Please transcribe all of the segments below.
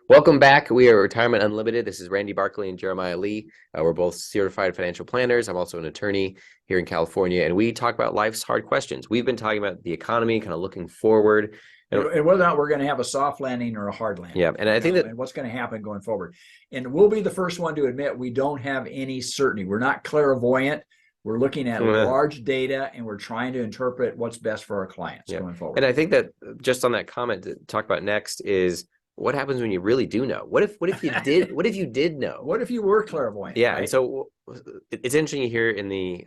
Welcome back. We are Retirement Unlimited. This is Randy Barkley and Jeremiah Lee. We're both certified financial planners. I'm also an attorney here in California, and we talk about life's hard questions. We've been talking about the economy, kind of looking forward. And whether or not we're going to have a soft landing or a hard landing. Yeah, and I think that and what's going to happen going forward. And we'll be the first one to admit we don't have any certainty. We're not clairvoyant. We're looking at large data and we're trying to interpret what's best for our clients going forward. And I think that just on that comment to talk about next is what happens when you really do know? What if you did what if you did know? What if you were clairvoyant? Yeah, right? And so it's interesting you hear in the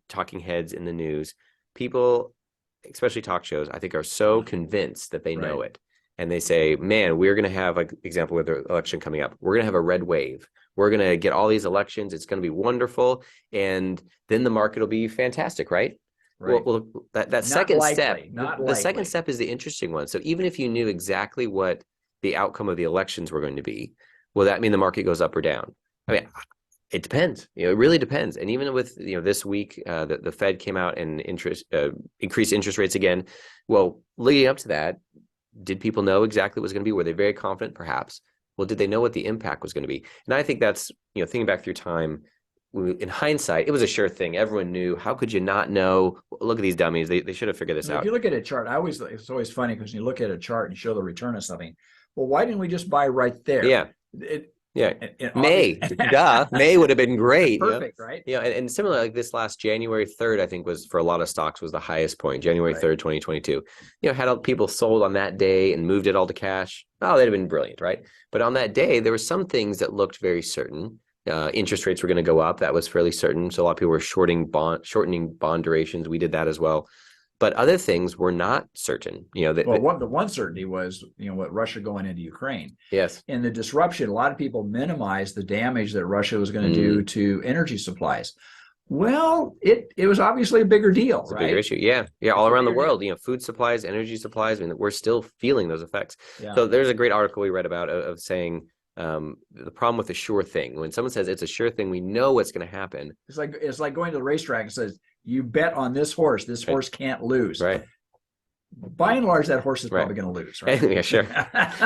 talking heads in the news, people, especially talk shows, I think are so convinced that they know it. And they say, man, we're going to have, like, example with the election coming up, we're going to have a red wave. We're going to get all these elections. It's going to be wonderful. And then the market will be fantastic, right? Well, that second step, the second step is the interesting one. So even if you knew exactly what the outcome of the elections were going to be, will that mean the market goes up or down? I mean, it depends. It really depends. And even with this week, the Fed came out and increased interest rates again. Well, leading up to that, did people know exactly what it was going to be? Were they very confident? Perhaps. Well, did they know what the impact was going to be? And I think that's, thinking back through time, in hindsight, it was a sure thing. Everyone knew. How could you not know? Look at these dummies. They should have figured this out. If you look at a chart, it's always funny because when you look at a chart and show the return of something, well, why didn't we just buy right there? Yeah. May would have been great. Perfect, right? Yeah, and similarly, like this last January 3rd, I think was for a lot of stocks was the highest point. January 3rd, 2022. Had people sold on that day and moved it all to cash. Oh, that'd have been brilliant, right? But on that day, there were some things that looked very certain. Interest rates were going to go up. That was fairly certain. So a lot of people were shortening bond durations. We did that as well. But other things were not certain. The one certainty was, what Russia going into Ukraine. Yes. And the disruption, a lot of people minimized the damage that Russia was going to do to energy supplies. Well, it was obviously a bigger deal, It's a bigger issue. Yeah. All around the world, food supplies, energy supplies. I mean, we're still feeling those effects. Yeah. So there's a great article we read about of saying the problem with a sure thing. When someone says it's a sure thing, we know what's going to happen. It's like going to the racetrack and says, you bet on this horse. This horse can't lose. Right. By and large, that horse is probably going to lose. Right. Yeah, sure.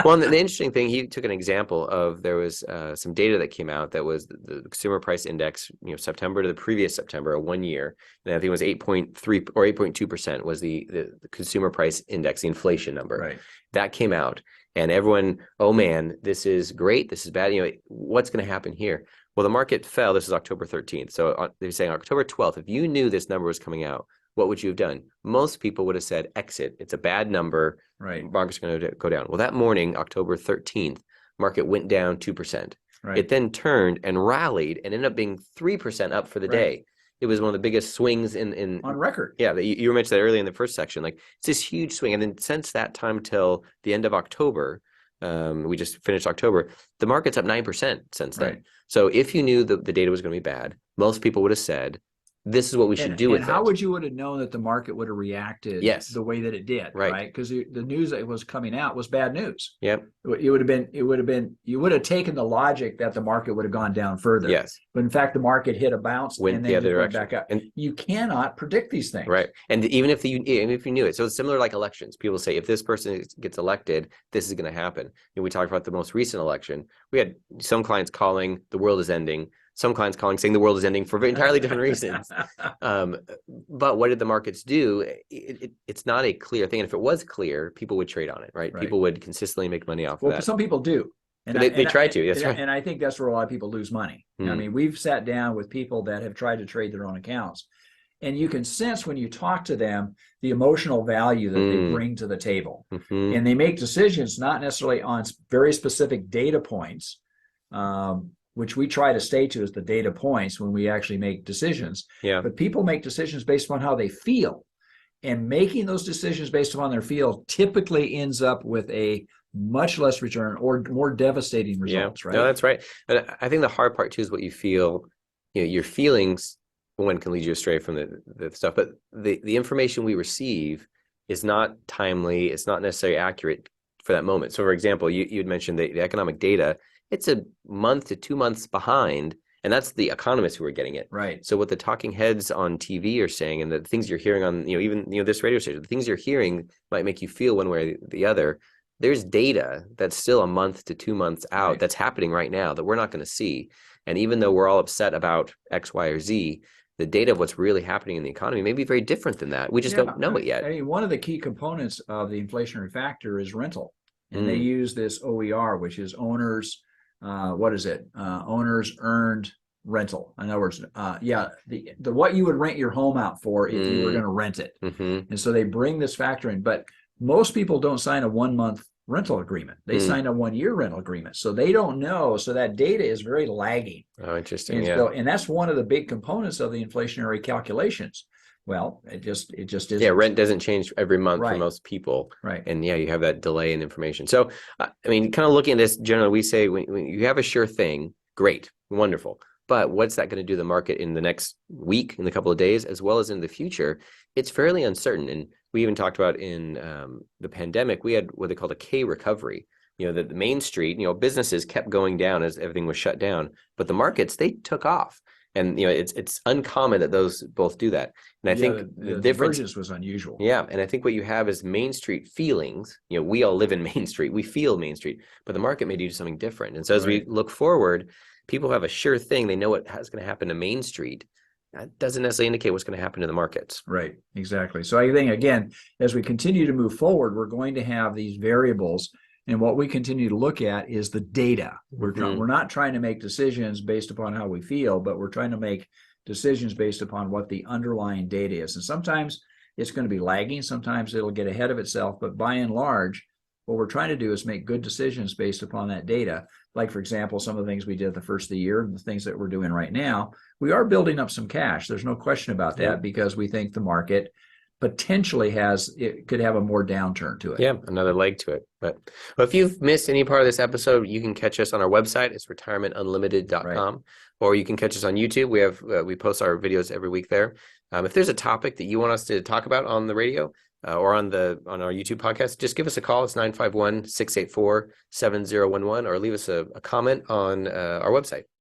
Well, the interesting thing, he took an example of there was some data that came out that was the consumer price index, September to the previous September, 1 year. And I think it was 8.3 or 8.2% was the consumer price index, the inflation number. Right. That came out. And everyone, oh man, this is great. This is bad. What's going to happen here? Well, the market fell. This is October 13th. So they're saying October 12th, if you knew this number was coming out, what would you have done? Most people would have said exit. It's a bad number. Right. Market's going to go down. Well, that morning, October 13th, market went down 2%. Right. It then turned and rallied and ended up being 3% up for the day. It was one of the biggest swings in on record. Yeah, you mentioned that earlier in the first section. Like, it's this huge swing. And then since that time till the end of October, we just finished October, the market's up 9% since then. Right. So if you knew the data was going to be bad, most people would have said, this is what we should do with it. And how would you have known that the market would have reacted the way that it did? Right. Because the news that was coming out was bad news. Yep. You would have taken the logic that the market would have gone down further. Yes. But in fact, the market hit a bounce went and then the other went direction. Back up. And you cannot predict these things. Right. And even if you knew it, so it's similar like elections. People say, if this person gets elected, this is going to happen. We talked about the most recent election. We had some clients calling the world is ending. Some clients calling, saying the world is ending for entirely different reasons. But what did the markets do? It's not a clear thing. And if it was clear, people would trade on it, right? People would consistently make money off of that. Some people do. And they try to. That's right. And I think that's where a lot of people lose money. I mean, we've sat down with people that have tried to trade their own accounts. And you can sense when you talk to them the emotional value that they bring to the table. And they make decisions not necessarily on very specific data points, which we try to stay to as the data points when we actually make decisions. Yeah. But people make decisions based on how they feel. And making those decisions based upon their feel typically ends up with a much less return or more devastating results, right? No, that's right. And I think the hard part too is what you feel. Your feelings, one, can lead you astray from the stuff, but the information we receive is not timely. It's not necessarily accurate for that moment. So for example, you had mentioned the economic data. It's a month to 2 months behind, and that's the economists who are getting it. Right. So what the talking heads on TV are saying, and the things you're hearing on, even this radio station, the things you're hearing might make you feel one way or the other, there's data that's still a month to 2 months out Right. that's happening right now that we're not going to see. And even though we're all upset about X, Y, or Z, the data of what's really happening in the economy may be very different than that. We just don't know it yet. I mean, one of the key components of the inflationary factor is rental, and they Mm. use this OER, which is owners. What is it? Owners earned rental. In other words, the what you would rent your home out for if you were going to rent it. Mm-hmm. And so they bring this factor in, but most people don't sign a 1 month rental agreement. They sign a 1 year rental agreement. So they don't know. So that data is very lagging. Oh, interesting. And Yeah. so, and that's one of the big components of the inflationary calculations. Well, it just isn't. Yeah, rent doesn't change every month for Right. most people. Right. And yeah, you have that delay in information. So, I mean, kind of looking at this generally, we say when you have a sure thing, great, wonderful. But what's that going to do to the market in the next week, in a couple of days, as well as in the future? It's fairly uncertain. And we even talked about in the pandemic, we had what they called a K recovery. You know, that the Main Street, businesses kept going down as everything was shut down, but the markets, they took off. And it's uncommon that those both do that. And I think the difference divergence was unusual. Yeah, and I think what you have is Main Street feelings. We all live in Main Street. We feel Main Street, but the market may do something different. And so as we look forward, people have a sure thing. They know what is going to happen to Main Street. That doesn't necessarily indicate what's going to happen to the markets. Right, exactly. So I think, again, as we continue to move forward, we're going to have these variables. And what we continue to look at is the data. We're not trying to make decisions based upon how we feel, but we're trying to make decisions based upon what the underlying data is. And sometimes it's going to be lagging. Sometimes it'll get ahead of itself. But by and large, what we're trying to do is make good decisions based upon that data. Like, for example, some of the things we did at the first of the year and the things that we're doing right now, we are building up some cash. There's no question about that because we think the market potentially could have a more downturn to it. Yeah, another leg to it. But if you've missed any part of this episode, you can catch us on our website. It's retirementunlimited.com, or you can catch us on YouTube. We post our videos every week there. If there's a topic that you want us to talk about on the radio or on our YouTube podcast, just give us a call. It's 951-684-7011, or leave us a comment on our website.